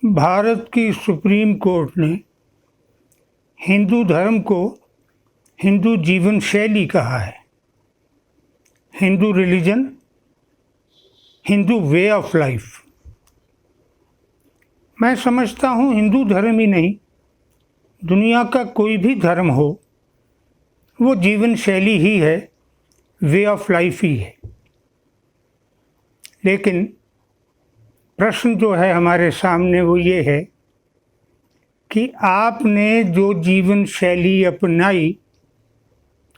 भारत की supreme court ने हिंदू धर्म को हिंदू जीवन शैली कहा है। Hindu religion, Hindu way of life. मैं समझता हूँ हिंदू धर्म ही नहीं, दुनिया का कोई भी धर्म हो वो जीवन शैली ही है, वे ऑफ लाइफ ही है। लेकिन प्रश्न जो है हमारे सामने वो ये है कि आपने जो जीवन शैली अपनाई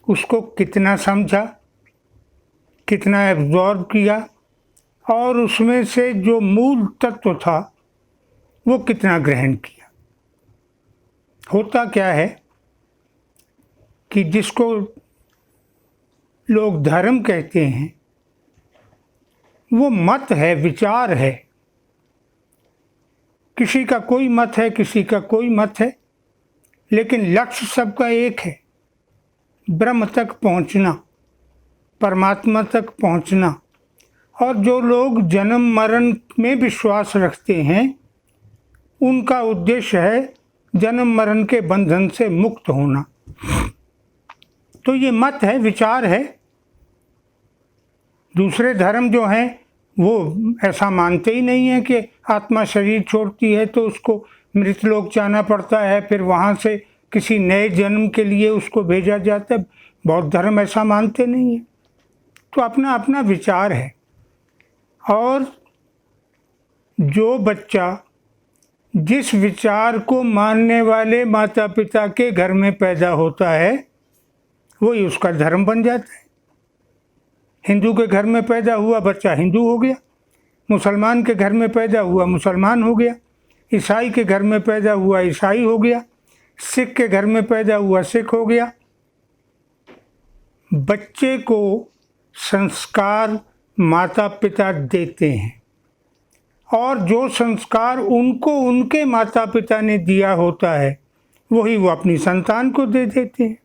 उसको कितना समझा, कितना एब्जॉर्ब किया और उसमें से जो मूल तत्व था वो कितना ग्रहण किया। होता क्या है कि जिसको लोग धर्म कहते हैं वो मत है, विचार है। किसी का कोई मत है, किसी का कोई मत है, लेकिन लक्ष्य सबका एक है, ब्रह्म तक पहुंचना, परमात्मा तक पहुंचना। और जो लोग जन्म मरण में विश्वास रखते हैं उनका उद्देश्य है जन्म मरण के बंधन से मुक्त होना। तो ये मत है, विचार है। दूसरे धर्म जो हैं वो ऐसा मानते ही नहीं है कि आत्मा शरीर छोड़ती है तो उसको मृतलोक जाना पड़ता है, फिर वहाँ से किसी नए जन्म के लिए उसको भेजा जाता है। बौद्ध धर्म ऐसा मानते नहीं है। तो अपना अपना विचार है। और जो बच्चा जिस विचार को मानने वाले माता पिता के घर में पैदा होता है वही उसका धर्म बन जाता है। हिंदू के घर में पैदा हुआ बच्चा हिंदू हो गया, मुसलमान के घर में पैदा हुआ मुसलमान हो गया, ईसाई के घर में पैदा हुआ ईसाई हो गया, सिख के घर में पैदा हुआ सिख हो गया। बच्चे को संस्कार माता पिता देते हैं और जो संस्कार उनको उनके माता पिता ने दिया होता है वही वो अपनी संतान को दे देते हैं।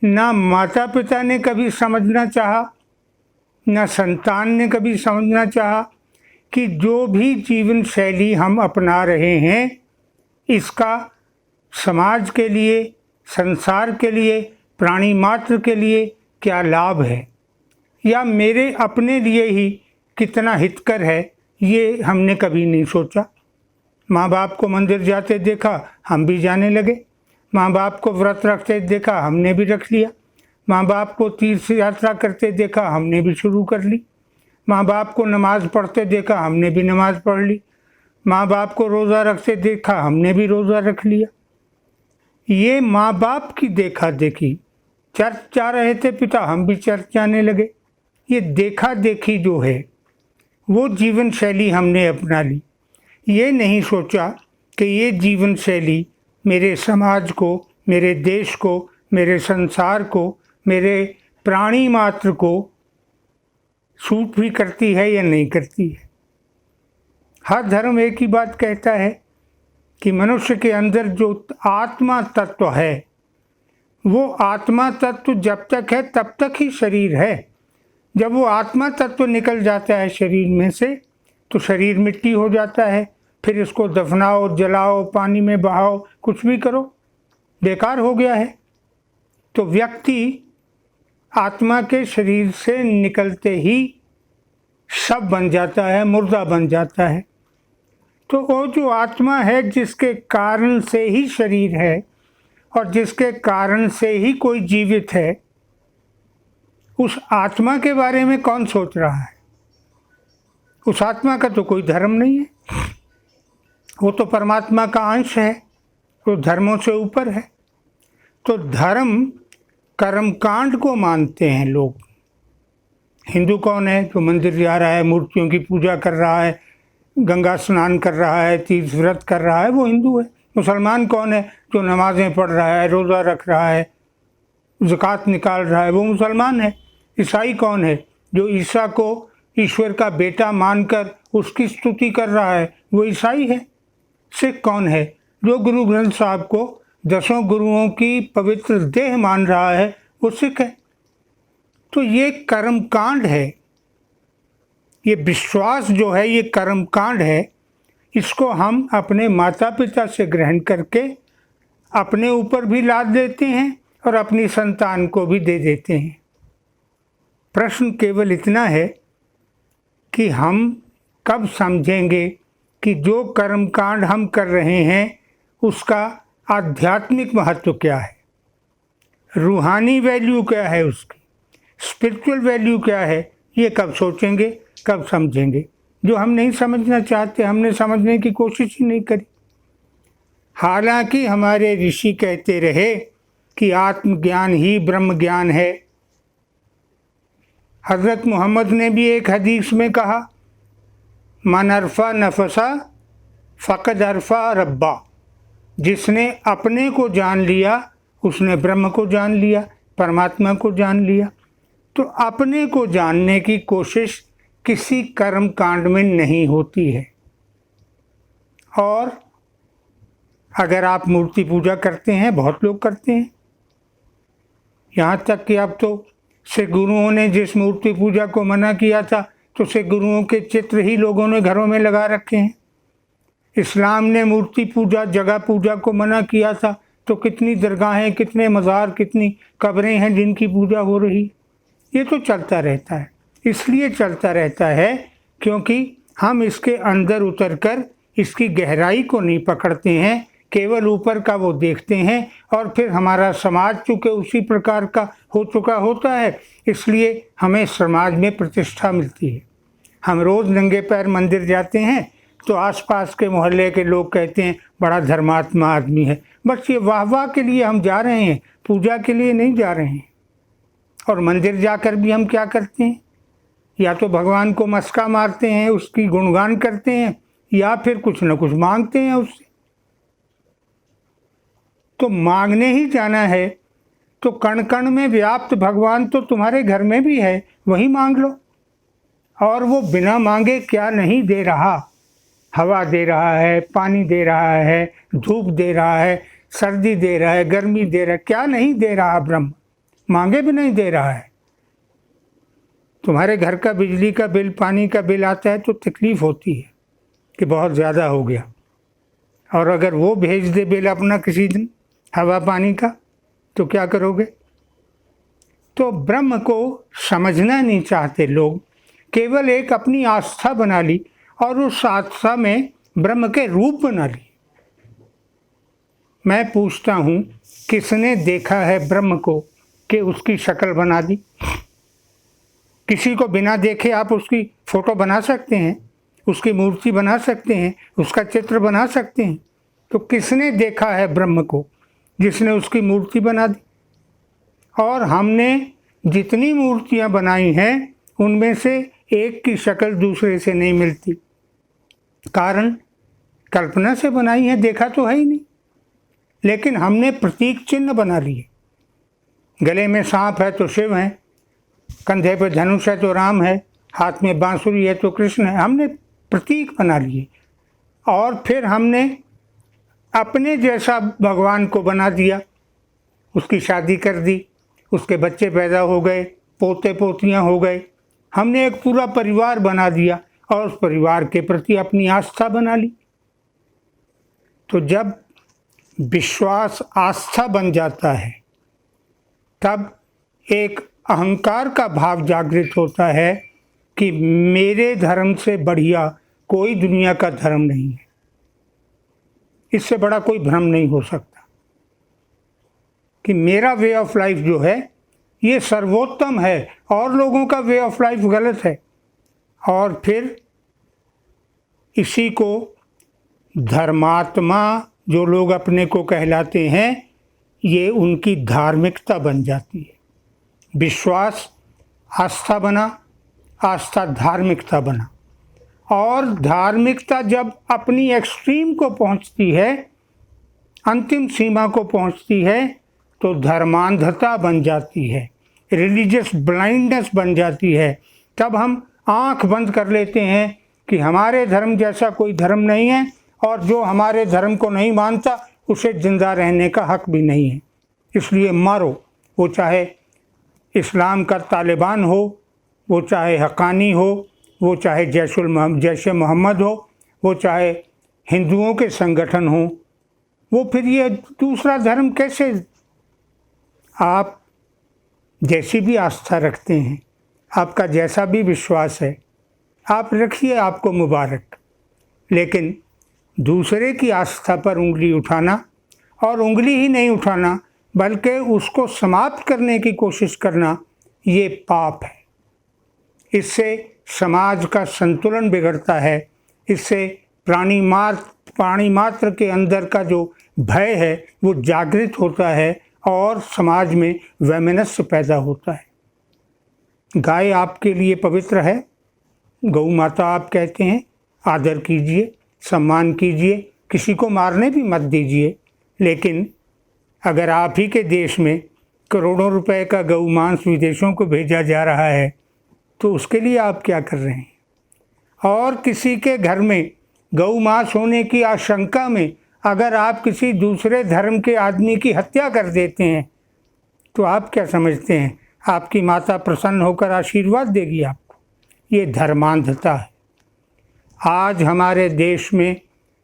ना माता पिता ने कभी समझना चाहा, ना संतान ने कभी समझना चाहा कि जो भी जीवन शैली हम अपना रहे हैं इसका समाज के लिए, संसार के लिए, प्राणी मात्र के लिए क्या लाभ है या मेरे अपने लिए ही कितना हितकर है, ये हमने कभी नहीं सोचा। माँ बाप को मंदिर जाते देखा, हम भी जाने लगे। माँ बाप को व्रत रखते देखा, हमने भी रख लिया। माँ बाप को तीर्थ यात्रा करते देखा, हमने भी शुरू कर ली। माँ बाप को नमाज़ पढ़ते देखा, हमने भी नमाज़ पढ़ ली। माँ बाप को रोज़ा रखते देखा, हमने भी रोज़ा रख लिया। ये माँ बाप की देखा देखी। चर्च जा रहे थे पिता, हम भी चर्च जाने लगे। ये देखा देखी जो है वो जीवन शैली हमने अपना ली। ये नहीं सोचा कि ये जीवन शैली मेरे समाज को, मेरे देश को, मेरे संसार को, मेरे प्राणी मात्र को सूट भी करती है या नहीं करती है। हर धर्म एक ही बात कहता है कि मनुष्य के अंदर जो आत्मा तत्व है वो आत्मा तत्व जब तक है तब तक ही शरीर है। जब वो आत्मा तत्व निकल जाता है शरीर में से तो शरीर मिट्टी हो जाता है। फिर इसको दफनाओ, जलाओ, पानी में बहाओ, कुछ भी करो, बेकार हो गया है। तो व्यक्ति आत्मा के शरीर से निकलते ही शव बन जाता है, मुर्दा बन जाता है। तो वो जो आत्मा है जिसके कारण से ही शरीर है और जिसके कारण से ही कोई जीवित है, उस आत्मा के बारे में कौन सोच रहा है? उस आत्मा का तो कोई धर्म नहीं है, वो तो परमात्मा का अंश है, वो धर्मों से ऊपर है। तो धर्म कर्मकांड को मानते हैं लोग। हिंदू कौन है? जो मंदिर जा रहा है, मूर्तियों की पूजा कर रहा है, गंगा स्नान कर रहा है, तीर्थ व्रत कर रहा है, वो हिंदू है। मुसलमान कौन है? जो नमाज़ें पढ़ रहा है, रोज़ा रख रहा है, ज़कात निकाल रहा है, वो मुसलमान है। ईसाई कौन है? जो ईसा को ईश्वर का बेटा मानकर उसकी स्तुति कर रहा है, वो ईसाई है। सिख कौन है? जो गुरु ग्रंथ साहब को 10 गुरुओं की पवित्र देह मान रहा है, वो सिख है। तो ये कर्मकांड है, ये विश्वास जो है ये कर्मकांड है। इसको हम अपने माता पिता से ग्रहण करके अपने ऊपर भी लाद देते हैं और अपनी संतान को भी दे देते हैं। प्रश्न केवल इतना है कि हम कब समझेंगे कि जो कर्मकांड हम कर रहे हैं उसका आध्यात्मिक महत्व क्या है, रूहानी वैल्यू क्या है, उसकी स्पिरिचुअल वैल्यू क्या है। ये कब सोचेंगे, कब समझेंगे। जो हम नहीं समझना चाहते, हमने समझने की कोशिश ही नहीं करी। हालांकि हमारे ऋषि कहते रहे कि आत्मज्ञान ही ब्रह्म ज्ञान है। हज़रत मोहम्मद ने भी एक हदीस में कहा, मन अरफा नफसा फ़क़द अरफा रब्बा। जिसने अपने को जान लिया उसने ब्रह्म को जान लिया, परमात्मा को जान लिया। तो अपने को जानने की कोशिश किसी कर्म कांड में नहीं होती है। और अगर आप मूर्ति पूजा करते हैं, बहुत लोग करते हैं, यहाँ तक कि अब तो सिख गुरुओं ने जिस मूर्ति पूजा को मना किया था तो सिख गुरुओं के चित्र ही लोगों ने घरों में लगा रखे हैं। इस्लाम ने मूर्ति पूजा, जगह पूजा को मना किया था तो कितनी दरगाहें, कितने मज़ार, कितनी कब्रें हैं जिनकी पूजा हो रही। ये तो चलता रहता है। इसलिए चलता रहता है क्योंकि हम इसके अंदर उतरकर इसकी गहराई को नहीं पकड़ते हैं, केवल ऊपर का वो देखते हैं। और फिर हमारा समाज चूँकि उसी प्रकार का हो चुका होता है, इसलिए हमें समाज में प्रतिष्ठा मिलती है। हम रोज़ नंगे पैर मंदिर जाते हैं तो आसपास के मोहल्ले के लोग कहते हैं बड़ा धर्मात्मा आदमी है। बस ये वाह के लिए हम जा रहे हैं, पूजा के लिए नहीं जा रहे हैं। और मंदिर जाकर भी हम क्या करते हैं, या तो भगवान को मस्का मारते हैं, उसकी गुणगान करते हैं, या फिर कुछ न कुछ मांगते हैं उससे। तो मांगने ही जाना है तो कण कण में व्याप्त भगवान तो तुम्हारे घर में भी है, वही मांग लो। और वो बिना मांगे क्या नहीं दे रहा। हवा दे रहा है, पानी दे रहा है, धूप दे रहा है, सर्दी दे रहा है, गर्मी दे रहा है, क्या नहीं दे रहा ब्रह्म, मांगे भी नहीं दे रहा है। तुम्हारे घर का बिजली का बिल, पानी का बिल आता है तो तकलीफ़ होती है कि बहुत ज़्यादा हो गया। और अगर वो भेज दे बिल अपना किसी दिन हवा पानी का, तो क्या करोगे। तो ब्रह्म को समझना नहीं चाहते लोग, केवल एक अपनी आस्था बना ली और उस आस्था में ब्रह्म के रूप बना ली। मैं पूछता हूँ, किसने देखा है ब्रह्म को कि उसकी शक्ल बना दी। किसी को बिना देखे आप उसकी फ़ोटो बना सकते हैं, उसकी मूर्ति बना सकते हैं, उसका चित्र बना सकते हैं। तो किसने देखा है ब्रह्म को, जिसने उसकी मूर्ति बना दी। और हमने जितनी मूर्तियाँ बनाई हैं उनमें से एक की शक्ल दूसरे से नहीं मिलती। कारण कल्पना से बनाई है, देखा तो है ही नहीं। लेकिन हमने प्रतीक चिन्ह बना लिए। गले में सांप है तो शिव है, कंधे पर धनुष है तो राम है, हाथ में बांसुरी है तो कृष्ण है। हमने प्रतीक बना लिए और फिर हमने अपने जैसा भगवान को बना दिया। उसकी शादी कर दी, उसके बच्चे पैदा हो गए, पोते पोतियाँ हो गए। हमने एक पूरा परिवार बना दिया और उस परिवार के प्रति अपनी आस्था बना ली। तो जब विश्वास आस्था बन जाता है तब एक अहंकार का भाव जागृत होता है कि मेरे धर्म से बढ़िया कोई दुनिया का धर्म नहीं है। इससे बड़ा कोई भ्रम नहीं हो सकता कि मेरा वे ऑफ लाइफ जो है ये सर्वोत्तम है और लोगों का वे ऑफ लाइफ गलत है। और फिर इसी को धर्मात्मा जो लोग अपने को कहलाते हैं, ये उनकी धार्मिकता बन जाती है। विश्वास आस्था बना, आस्था धार्मिकता बना। और धार्मिकता जब अपनी एक्सट्रीम को पहुंचती है, अंतिम सीमा को पहुंचती है, तो धर्मांधता बन जाती है, रिलीजियस ब्लाइंडनेस बन जाती है। तब हम आंख बंद कर लेते हैं कि हमारे धर्म जैसा कोई धर्म नहीं है और जो हमारे धर्म को नहीं मानता उसे जिंदा रहने का हक भी नहीं है, इसलिए मारो। वो चाहे इस्लाम का तालिबान हो, वो चाहे हक्कानी हो, वो चाहे जैश ए मोहम्मद हो, वो चाहे हिंदुओं के संगठन हों, वो फिर ये दूसरा धर्म कैसे? आप जैसी भी आस्था रखते हैं, आपका जैसा भी विश्वास है, आप रखिए, आपको मुबारक। लेकिन दूसरे की आस्था पर उंगली उठाना, और उंगली ही नहीं उठाना बल्कि उसको समाप्त करने की कोशिश करना, ये पाप है। इससे समाज का संतुलन बिगड़ता है। इससे प्राणी मात्र के अंदर का जो भय है वो जागृत होता है और समाज में वैमनस्य पैदा होता है। गाय आपके लिए पवित्र है, गौ माता आप कहते हैं, आदर कीजिए, सम्मान कीजिए, किसी को मारने भी मत दीजिए। लेकिन अगर आप ही के देश में करोड़ों रुपए का गौ मांस विदेशों को भेजा जा रहा है तो उसके लिए आप क्या कर रहे हैं? और किसी के घर में गौ मांस होने की आशंका में अगर आप किसी दूसरे धर्म के आदमी की हत्या कर देते हैं तो आप क्या समझते हैं आपकी माता प्रसन्न होकर आशीर्वाद देगी आपको? ये धर्मांधता है। आज हमारे देश में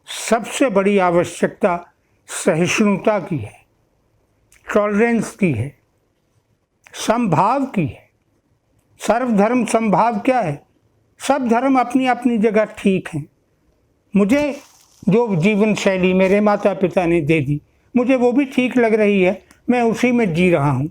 सबसे बड़ी आवश्यकता सहिष्णुता की है, टॉलरेंस की है, समभाव की है। सर्वधर्म समभाव क्या है? सब धर्म अपनी अपनी जगह ठीक हैं। मुझे जो जीवन शैली मेरे माता पिता ने दे दी, मुझे वो भी ठीक लग रही है, मैं उसी में जी रहा हूँ।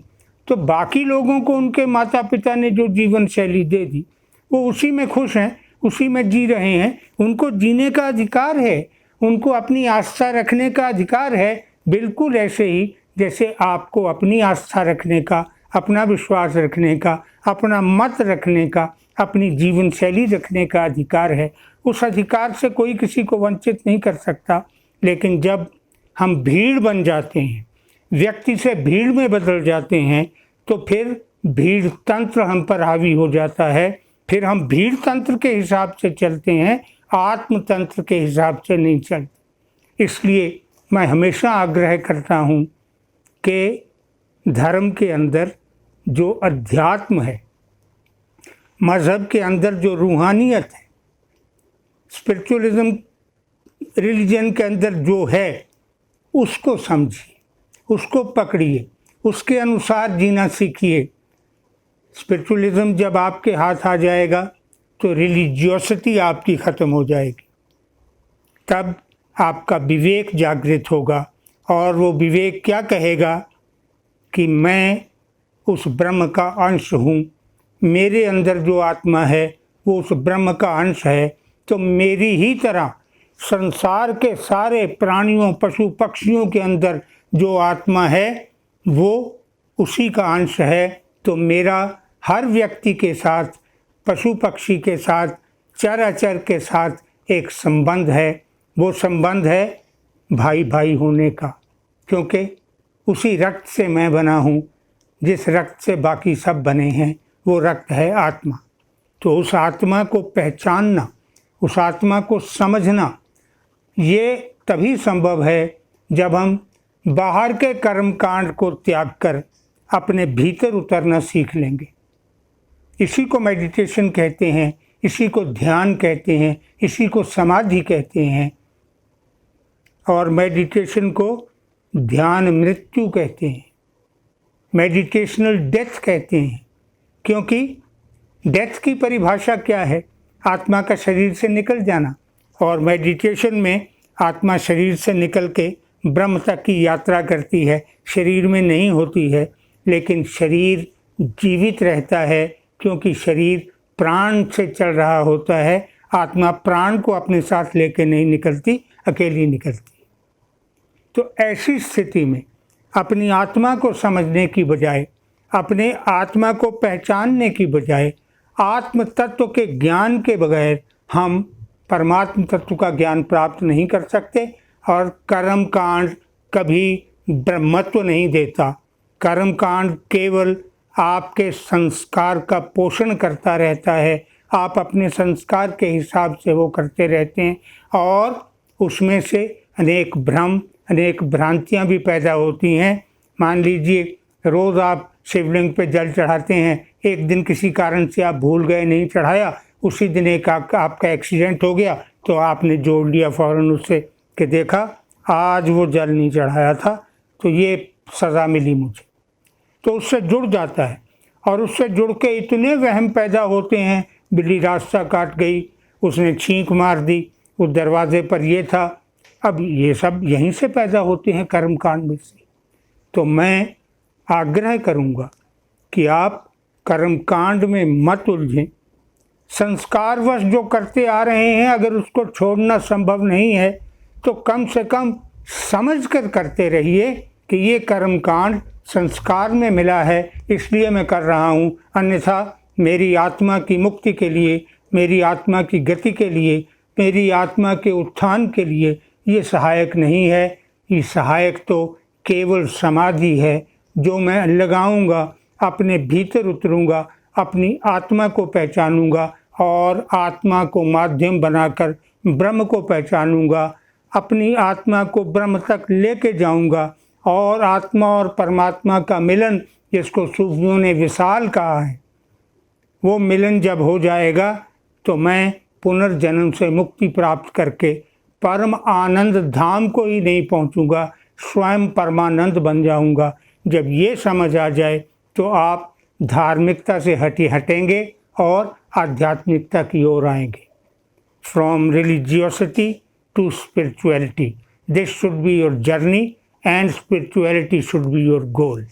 तो बाकी लोगों को उनके माता पिता ने जो जीवन शैली दे दी वो उसी में खुश हैं, उसी में जी रहे हैं। उनको जीने का अधिकार है, उनको अपनी आस्था रखने का अधिकार है, बिल्कुल ऐसे ही जैसे आपको अपनी आस्था रखने का, अपना विश्वास रखने का, अपना मत रखने का, अपनी जीवन शैली रखने का अधिकार है। उस अधिकार से कोई किसी को वंचित नहीं कर सकता। लेकिन जब हम भीड़ बन जाते हैं, व्यक्ति से भीड़ में बदल जाते हैं, तो फिर भीड़ तंत्र हम पर हावी हो जाता है। फिर हम भीड़ तंत्र के हिसाब से चलते हैं, आत्मतंत्र के हिसाब से नहीं चलते। इसलिए मैं हमेशा आग्रह करता हूँ कि धर्म के अंदर जो अध्यात्म है, मज़हब के अंदर जो रूहानियत है, स्पिरिचुअलिज्म रिलीजन के अंदर जो है, उसको समझिए, उसको पकड़िए, उसके अनुसार जीना सीखिए। स्पिरिचुअलिज्म जब आपके हाथ आ जाएगा तो रिलीजियोसिटी आपकी ख़त्म हो जाएगी। तब आपका विवेक जागृत होगा और वो विवेक क्या कहेगा कि मैं उस ब्रह्म का अंश हूँ, मेरे अंदर जो आत्मा है वो उस ब्रह्म का अंश है। तो मेरी ही तरह संसार के सारे प्राणियों, पशु पक्षियों के अंदर जो आत्मा है वो उसी का अंश है। तो मेरा हर व्यक्ति के साथ, पशु पक्षी के साथ, चराचर के साथ एक संबंध है। वो संबंध है भाई भाई होने का, क्योंकि उसी रक्त से मैं बना हूँ, जिस रक्त से बाकी सब बने हैं, वो रक्त है आत्मा। तो उस आत्मा को पहचानना, उस आत्मा को समझना, ये तभी संभव है जब हम बाहर के कर्मकांड को त्याग कर अपने भीतर उतरना सीख लेंगे। इसी को मेडिटेशन कहते हैं, इसी को ध्यान कहते हैं, इसी को समाधि कहते हैं। और मेडिटेशन को ध्यान मृत्यु कहते हैं, मेडिटेशनल डेथ कहते हैं। क्योंकि डेथ की परिभाषा क्या है? आत्मा का शरीर से निकल जाना। और मेडिटेशन में आत्मा शरीर से निकल के ब्रह्म तक की यात्रा करती है, शरीर में नहीं होती है। लेकिन शरीर जीवित रहता है क्योंकि शरीर प्राण से चल रहा होता है। आत्मा प्राण को अपने साथ लेके नहीं निकलती, अकेली निकलती। तो ऐसी स्थिति में अपनी आत्मा को समझने की बजाय, अपने आत्मा को पहचानने की बजाय, आत्म तत्व के ज्ञान के बगैर हम परमात्म तत्व का ज्ञान प्राप्त नहीं कर सकते। और कर्म कांड कभी ब्रह्मत्व नहीं देता। कर्म कांड केवल आपके संस्कार का पोषण करता रहता है। आप अपने संस्कार के हिसाब से वो करते रहते हैं और उसमें से अनेक भ्रम, अनेक भ्रांतियाँ भी पैदा होती हैं। मान लीजिए रोज़ आप शिवलिंग पे जल चढ़ाते हैं, एक दिन किसी कारण से आप भूल गए, नहीं चढ़ाया, उसी दिन एक आपका एक्सीडेंट हो गया, तो आपने जोड़ लिया फ़ौरन उससे कि देखा आज वो जल नहीं चढ़ाया था तो ये सज़ा मिली मुझे, तो उससे जुड़ जाता है। और उससे जुड़ के इतने वहम पैदा होते हैं, बिल्ली रास्ता काट गई, उसने छींक मार दी, उस दरवाजे पर ये था। अब ये सब यहीं से पैदा होते हैं, कर्म कांड में से। तो मैं आग्रह करूँगा कि आप कर्म कांड में मत उलझें। संस्कारवश जो करते आ रहे हैं, अगर उसको छोड़ना संभव नहीं है तो कम से कम समझ कर करते रहिए कि ये कर्म कांड संस्कार में मिला है, इसलिए मैं कर रहा हूँ, अन्यथा मेरी आत्मा की मुक्ति के लिए, मेरी आत्मा की गति के लिए, मेरी आत्मा के उत्थान के लिए ये सहायक नहीं है। ये सहायक तो केवल समाधि है जो मैं लगाऊंगा, अपने भीतर उतरूंगा, अपनी आत्मा को पहचानूंगा और आत्मा को माध्यम बनाकर ब्रह्म को पहचानूंगा, अपनी आत्मा को ब्रह्म तक लेके जाऊंगा और आत्मा और परमात्मा का मिलन, जिसको सूफियों ने विशाल कहा है, वो मिलन जब हो जाएगा तो मैं पुनर्जन्म से मुक्ति प्राप्त करके परम आनंद धाम को ही नहीं पहुंचूंगा, स्वयं परमानंद बन जाऊंगा। जब ये समझ आ जाए तो आप धार्मिकता से हटेंगे और आध्यात्मिकता की ओर आएंगे। From religiosity to spirituality, this should be your journey and spirituality should be your goal.